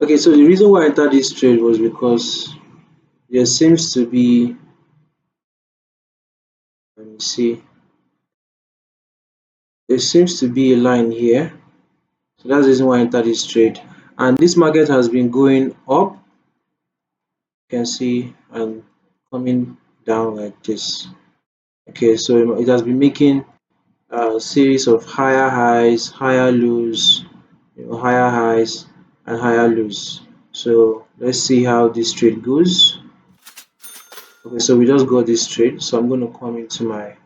Okay, so the reason why I entered this trade was because there seems to be, let me see, there seems to be a line here. So that's the reason why I entered this trade. And this market has been going up, you can see, and coming down like this. Okay, so it has been making a series of higher highs, higher lows, higher highs and higher lows. So let's see how this trade goes. Okay, so we just got this trade. So I'm going to come into my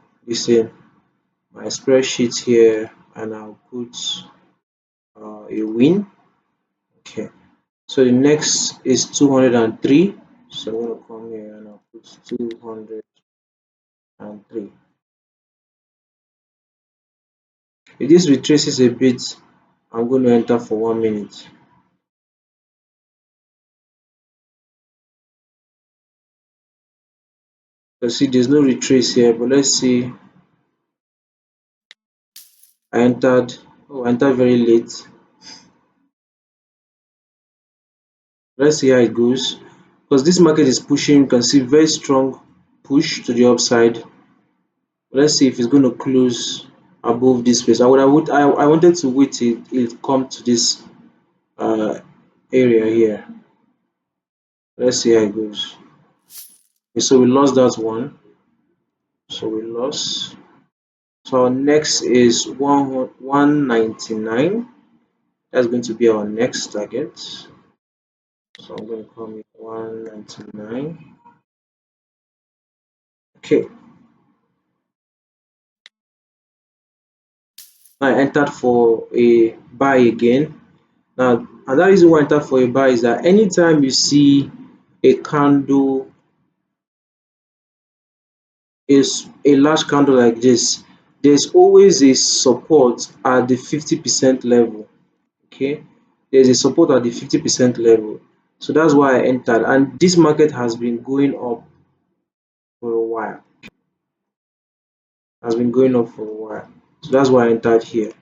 my spreadsheet here, and I'll put a win. Okay, so the next is 203. So I'm going to come here and I'll put 203. If this retraces a bit, I'm going to enter for 1 minute. You see, there's no retrace here, but let's see. I entered very late. Let's see how it goes. Because this market is pushing, you can see very strong push to the upside. Let's see if it's going to close above this place. I wanted to wait till it come to this uh, area here. Let's see how it goes. Okay, so we lost that one. So we lost. So our next is 199. That's going to be our next target. So I'm going to call it 199. Okay. I entered for a buy again. Now, another reason why I entered for a buy is that anytime you see a candle is a large candle like this, there's always a support at the 50% level. Okay, there's a support at the 50% level. So that's why I entered, and this market has been going up for a while. Has been going up for a while. So that's why I entered here.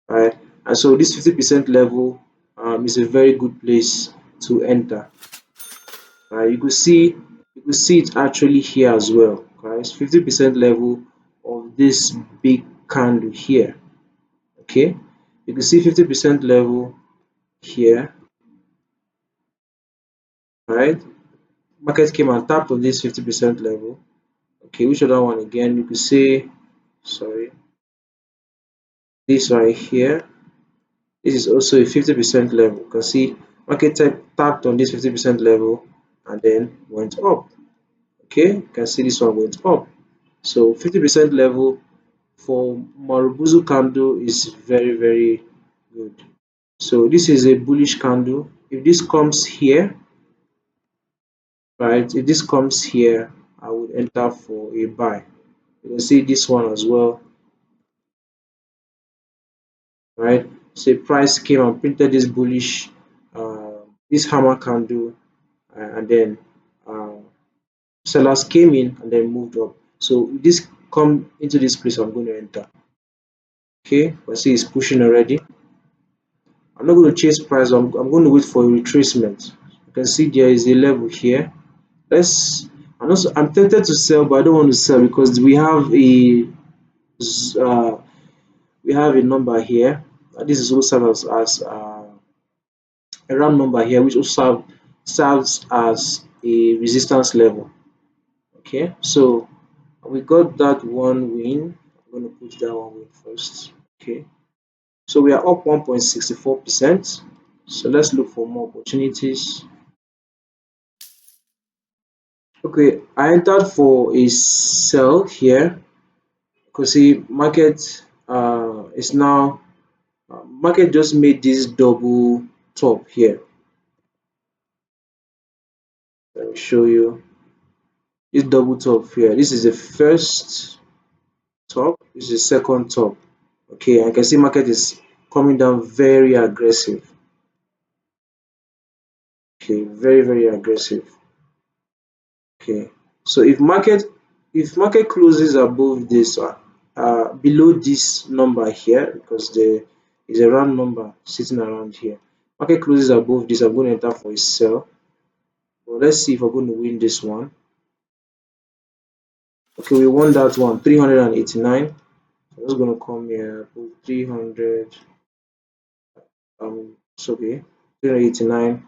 Right, and so this 50% level is a very good place to enter. Right, you could see it actually here as well, guys. 50% level of this big candle here. Okay, you can see 50% level here. Right, market came and tapped on this 50% level. Okay, which other one again? You could say, sorry, this right here. This is also a 50% level. You can see market tapped on this 50% level and then went up. Okay, you can see this one went up. So 50% level for Marubozu candle is very, very good. So this is a bullish candle. If this comes here, right, if this comes here, I would enter for a buy. You can see this one as well, right? So price came and printed this bullish, this hammer candle, and then uh, sellers came in and then moved up. So if this come into this place, I'm going to enter. Okay, I see it's pushing already. I'm not going to chase price. I'm going to wait for a retracement. You can see there is a level here. Let's. I'm tempted to sell, but I don't want to sell because uh, we have a number here. This is also serves as a round number here, which also serves as a resistance level. Okay, so we got that one win. I'm going to put that one win first. Okay, so we are up 1.64%. So let's look for more opportunities. Okay, I entered for a sell here because see market is now market just made this double top here. Let me show you this double top here. This is the first top, this is the second top. Okay, I can see market is coming down very aggressive. Okay, very, very aggressive. Okay, so if market closes above this below this number here, because there is a round number sitting around here, Market closes above this, I'm going to enter for a sell. Well, let's see if we're going to win this one. Okay, we won that one, 389. I'm just going to come here, put 300. It's okay, 389,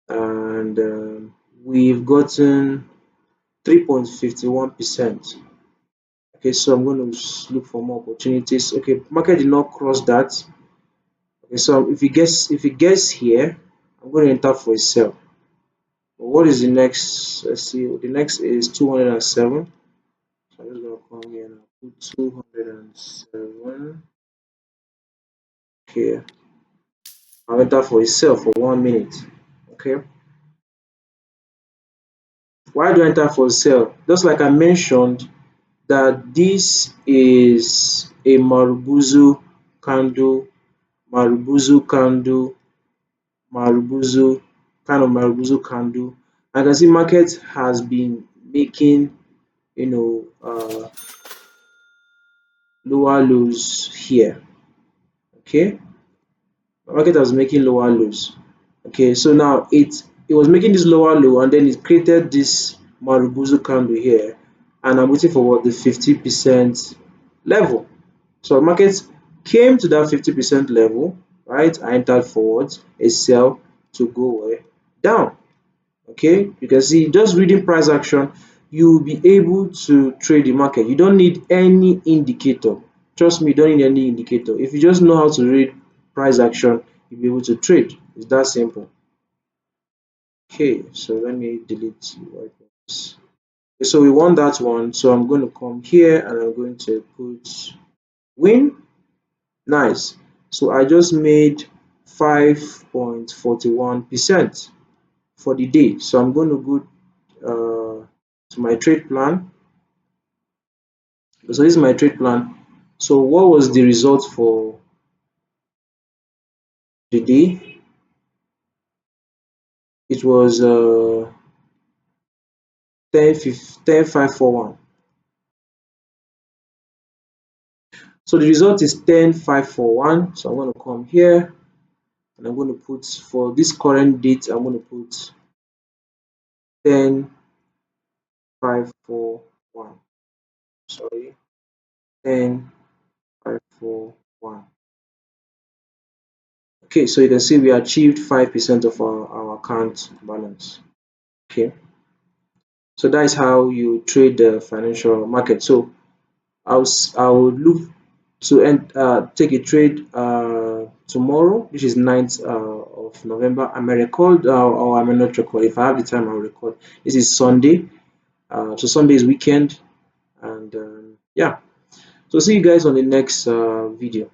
and we've gotten 3.51%. Okay, so I'm going to look for more opportunities. Okay, market did not cross that. Okay, so if it gets here, I'm going to enter for a sell. What is the next? Let's see. The next is 207. So I'm just going to come here and put 207. Okay, I'll enter for a sell for 1 minute. Okay, why do I enter for sell? Just like I mentioned, that this is a Marubuzu candle, Marubuzu candle, Marubuzu Marubuzu candle. I can see market has been making, lower lows here. Okay, market was making lower lows. Okay, so now it was making this lower low, and then it created this Marubuzu candle here, and I'm waiting for what, the 50% level. So market came to that 50% level, right? I entered forwards, a sell to go where? Down. Okay, you can see just reading price action, you'll be able to trade the market. You don't need any indicator. Trust me, you don't need any indicator. If you just know how to read price action, you'll be able to trade. It's that simple. Okay, so let me delete white box. Okay, so we won that one. So I'm going to come here and I'm going to put win. Nice. So I just made 5.41% for the day. So I'm going to go to my trade plan. So this is my trade plan. So what was the result for the day? It was 10,541. So the result is 10,541. So I'm going to come here and I'm going to put, for this current date, I'm going to put 10,541. Sorry, 10,541. Okay, so you can see we achieved 5% of our account balance. Okay, so that is how you trade the financial market. So I'll look to take a trade tomorrow, which is 9th of November. I may record or I may not record. If I have the time, I'll record. This is Sunday, so Sunday is weekend, and yeah. So see you guys on the next video.